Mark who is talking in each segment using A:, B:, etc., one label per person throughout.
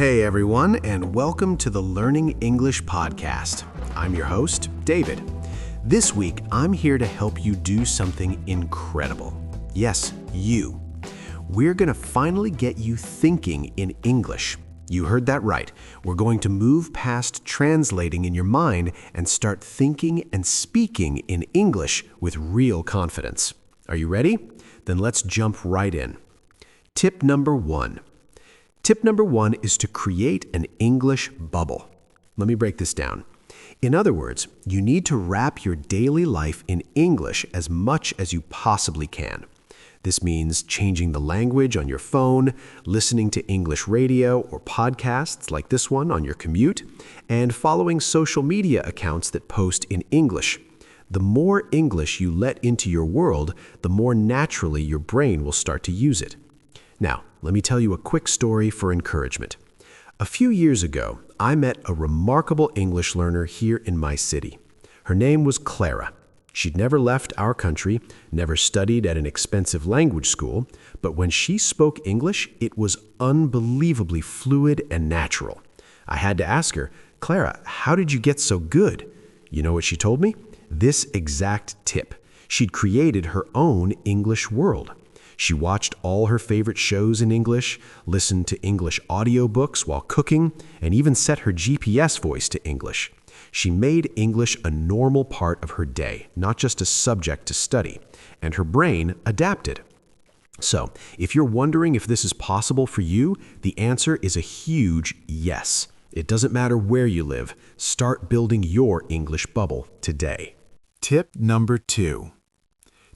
A: Hey everyone, and welcome to the Learning English podcast. I'm your host, David. This week, I'm here to help you do something incredible. Yes, you. We're going to finally get you thinking in English. You heard that right. We're going to move past translating in your mind and start thinking and speaking in English with real confidence. Are you ready? Then let's jump right in. Tip number one. Tip number one is to create an English bubble. Let me break this down. In other words, you need to wrap your daily life in English as much as you possibly can. This means changing the language on your phone, listening to English radio or podcasts like this one on your commute, and following social media accounts that post in English. The more English you let into your world, the more naturally your brain will start to use it. Now, let me tell you a quick story for encouragement. A few years ago, I met a remarkable English learner here in my city. Her name was Clara. She'd never left our country, never studied at an expensive language school, but when she spoke English, it was unbelievably fluid and natural. I had to ask her, "Clara, how did you get so good?" You know what she told me? This exact tip. She'd created her own English world. She watched all her favorite shows in English, listened to English audiobooks while cooking, and even set her GPS voice to English. She made English a normal part of her day, not just a subject to study, and her brain adapted. So, if you're wondering if this is possible for you, the answer is a huge yes. It doesn't matter where you live. Start building your English bubble today.
B: Tip number two.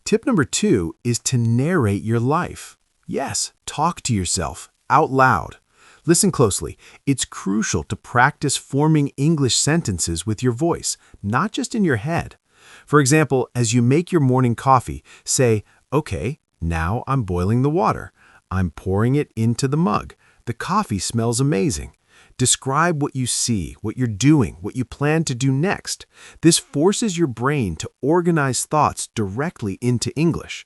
B: Tip number two is to narrate your life. Yes, talk to yourself out loud. Listen closely. It's crucial to practice forming English sentences with your voice, not just in your head. For example, as you make your morning coffee, say, "Okay, now I'm boiling the water. I'm pouring it into the mug. The coffee smells amazing." Describe what you see, what you're doing, what you plan to do next. This forces your brain to organize thoughts directly into English.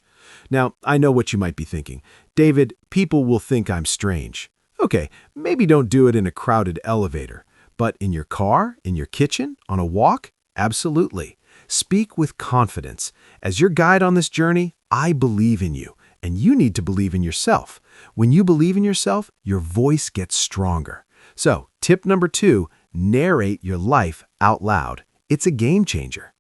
B: Now, I know what you might be thinking. David, people will think I'm strange. Okay, maybe don't do it in a crowded elevator. But in your car, in your kitchen, on a walk? Absolutely. Speak with confidence. As your guide on this journey, I believe in you, and you need to believe in yourself. When you believe in yourself, your voice gets stronger. So, tip number two, narrate your life out loud. It's a game changer.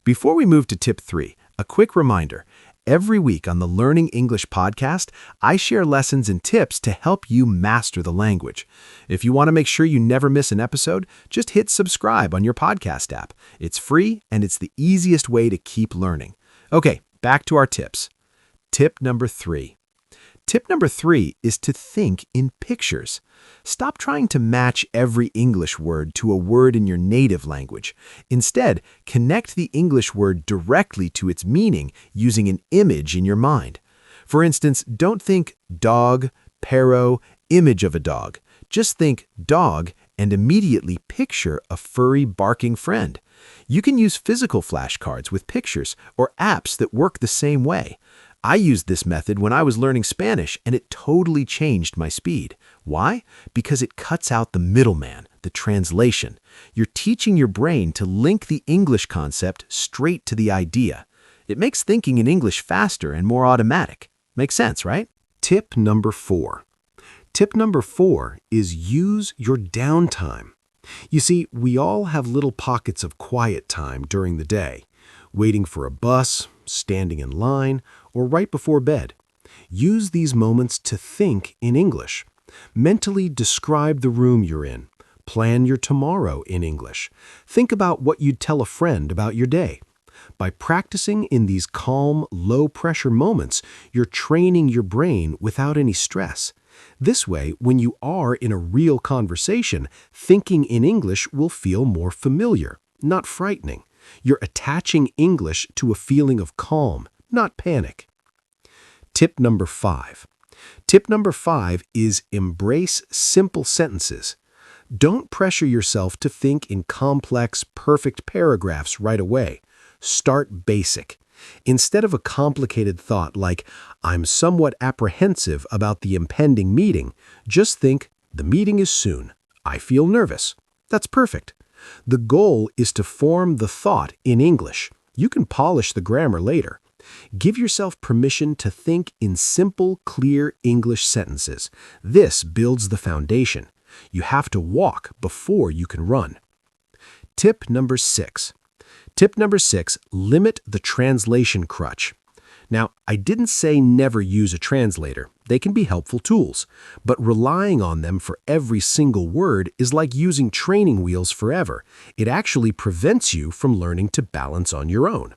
B: Before we move to tip three, a quick reminder. Every week on the Learning English podcast, I share lessons and tips to help you master the language. If you want to make sure you never miss an episode, just hit subscribe on your podcast app. It's free and it's the easiest way to keep learning. Okay, back to our tips. Tip number three. Tip number three is to think in pictures. Stop trying to match every English word to a word in your native language. Instead, connect the English word directly to its meaning using an image in your mind. For instance, don't think dog, perro, image of a dog. Just think dog and immediately picture a furry barking friend. You can use physical flashcards with pictures or apps that work the same way. I used this method when I was learning Spanish, and it totally changed my speed. Why? Because it cuts out the middleman, the translation. You're teaching your brain to link the English concept straight to the idea. It makes thinking in English faster and more automatic. Makes sense, right? Tip number four. Tip number four is use your downtime. You see, we all have little pockets of quiet time during the day, waiting for a bus, standing in line, or right before bed. Use these moments to think in English. Mentally describe the room you're in. Plan your tomorrow in English. Think about what you'd tell a friend about your day. By practicing in these calm, low-pressure moments, you're training your brain without any stress. This way, when you are in a real conversation, thinking in English will feel more familiar, not frightening. You're attaching English to a feeling of calm, not panic. Tip number five. Tip number five is embrace simple sentences. Don't pressure yourself to think in complex, perfect paragraphs right away. Start basic. Instead of a complicated thought like, "I'm somewhat apprehensive about the impending meeting," just think,
A: The meeting is soon. I feel nervous. That's perfect. The goal is to form the thought in English. You can polish the grammar later. Give yourself permission to think in simple, clear English sentences. This builds the foundation. You have to walk before you can run. Tip number 6. Tip number 6, limit the translation crutch. Now, I didn't say never use a translator. They can be helpful tools, but relying on them for every single word is like using training wheels forever. It actually prevents you from learning to balance on your own.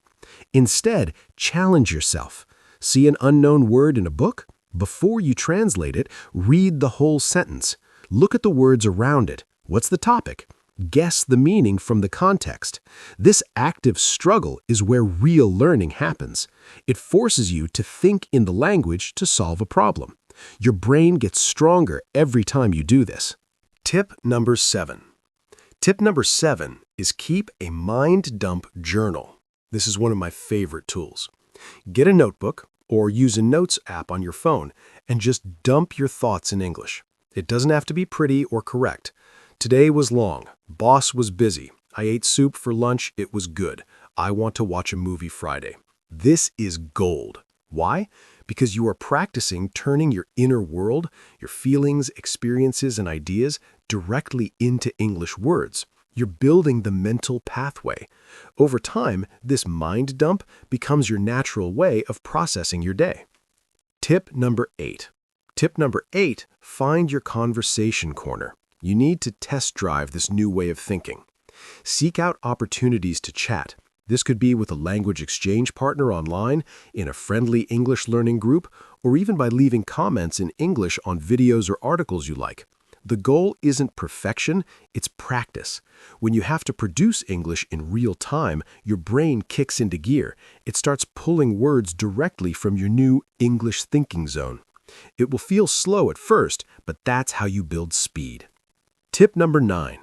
A: Instead, challenge yourself. See an unknown word in a book? Before you translate it, read the whole sentence. Look at the words around it. What's the topic? Guess the meaning from the context. This active struggle is where real learning happens. It forces you to think in the language to solve a problem. Your brain gets stronger every time you do this. Tip number 7. Tip number 7 is keep a mind dump journal. This is one of my favorite tools. Get a notebook or use a notes app on your phone and just dump your thoughts in English. It doesn't have to be pretty or correct. Today was long. Boss was busy. I ate soup for lunch. It was good. I want to watch a movie Friday. This is gold. Why? Because you are practicing turning your inner world, your feelings, experiences, and ideas directly into English words. You're building the mental pathway. Over time, this mind dump becomes your natural way of processing your day. Tip number 8. Tip number 8, find your conversation corner. You need to test drive this new way of thinking. Seek out opportunities to chat. This could be with a language exchange partner online, in a friendly English learning group, or even by leaving comments in English on videos or articles you like. The goal isn't perfection, it's practice. When you have to produce English in real time, your brain kicks into gear. It starts pulling words directly from your new English thinking zone. It will feel slow at first, but that's how you build speed. Tip number 9.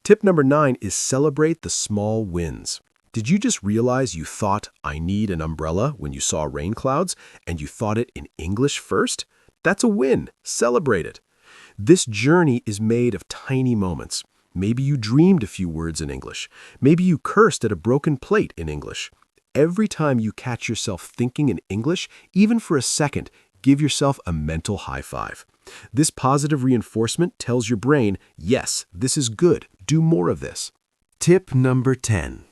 A: Tip number 9 is celebrate the small wins. Did you just realize you thought, I need an umbrella when you saw rain clouds, and you thought it in English first? That's a win. Celebrate it. This journey is made of tiny moments. Maybe you dreamed a few words in English. Maybe you cursed at a broken plate in English. Every time you catch yourself thinking in English, even for a second, give yourself a mental high five. This positive reinforcement tells your brain, yes, this is good. Do more of this. Tip number 10.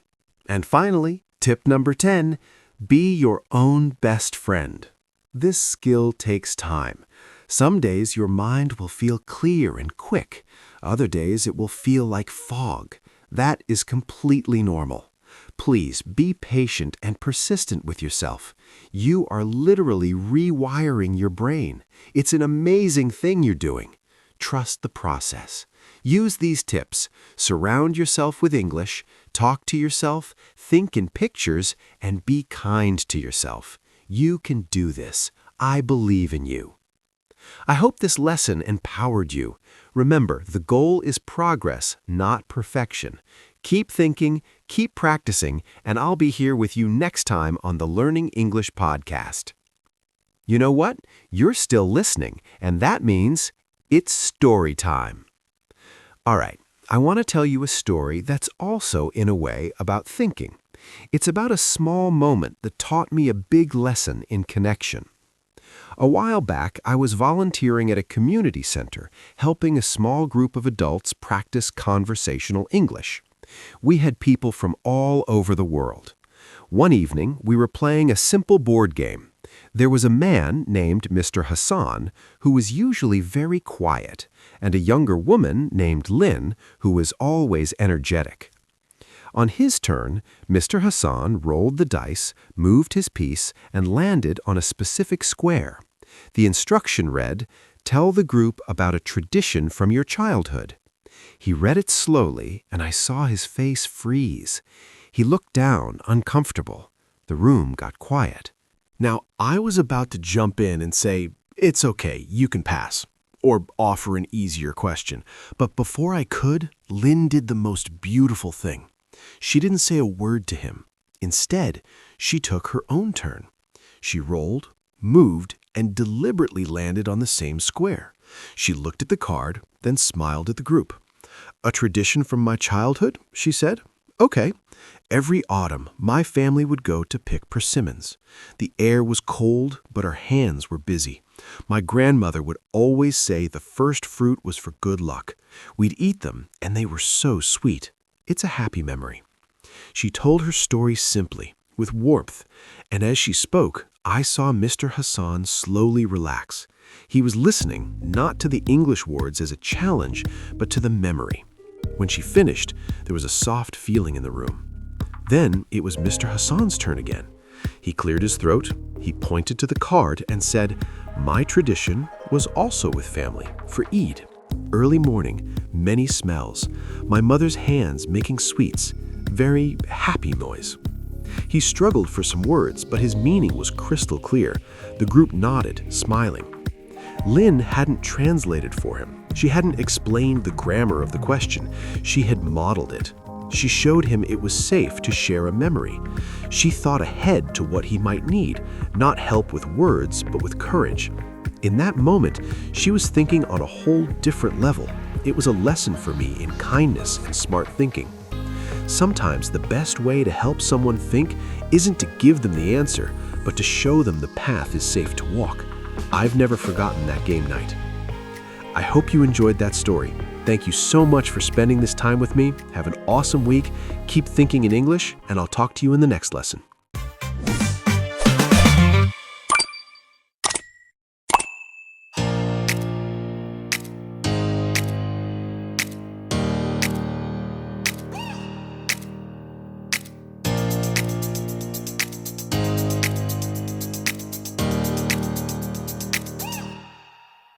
A: And finally, tip number 10, be your own best friend. This skill takes time. Some days your mind will feel clear and quick. Other days it will feel like fog. That is completely normal. Please be patient and persistent with yourself. You are literally rewiring your brain. It's an amazing thing you're doing. Trust the process. Use these tips. Surround yourself with English, talk to yourself, think in pictures, and be kind to yourself. You can do this. I believe in you. I hope this lesson empowered you. Remember, the goal is progress, not perfection. Keep thinking, keep practicing, and I'll be here with you next time on the Learning English podcast. You know what? You're still listening, and that means it's story time. All right, I want to tell you a story that's also, in a way, about thinking. It's about a small moment that taught me a big lesson in connection. A while back, I was volunteering at a community center, helping a small group of adults practice conversational English. We had people from all over the world. One evening, we were playing a simple board game. There was a man named Mr. Hassan, who was usually very quiet, and a younger woman named Lynn, who was always energetic. On his turn, Mr. Hassan rolled the dice, moved his piece, and landed on a specific square. The instruction read, "Tell the group about a tradition from your childhood." He read it slowly, and I saw his face freeze. He looked down, uncomfortable. The room got quiet. Now, I was about to jump in and say, "It's okay, you can pass," or offer an easier question. But before I could, Lynn did the most beautiful thing. She didn't say a word to him. Instead, she took her own turn. She rolled, moved, and deliberately landed on the same square. She looked at the card, then smiled at the group. "A tradition from my childhood?" she said. "Okay." Every autumn, my family would go to pick persimmons. The air was cold, but our hands were busy. My grandmother would always say the first fruit was for good luck. We'd eat them, and they were so sweet. It's a happy memory. She told her story simply, with warmth, and as she spoke, I saw Mr. Hassan slowly relax. He was listening, not to the English words as a challenge, but to the memory. When she finished, there was a soft feeling in the room. Then it was Mr. Hassan's turn again. He cleared his throat, he pointed to the card and said, "My tradition was also with family, for Eid. Early morning, many smells, my mother's hands making sweets, very happy noise." He struggled for some words, but his meaning was crystal clear. The group nodded, smiling. Lynn hadn't translated for him. She hadn't explained the grammar of the question. She had modeled it. She showed him it was safe to share a memory. She thought ahead to what he might need, not help with words, but with courage. In that moment, she was thinking on a whole different level. It was a lesson for me in kindness and smart thinking. Sometimes the best way to help someone think isn't to give them the answer, but to show them the path is safe to walk. I've never forgotten that game night. I hope you enjoyed that story. Thank you so much for spending this time with me. Have an awesome week. Keep thinking in English, and I'll talk to you in the next lesson.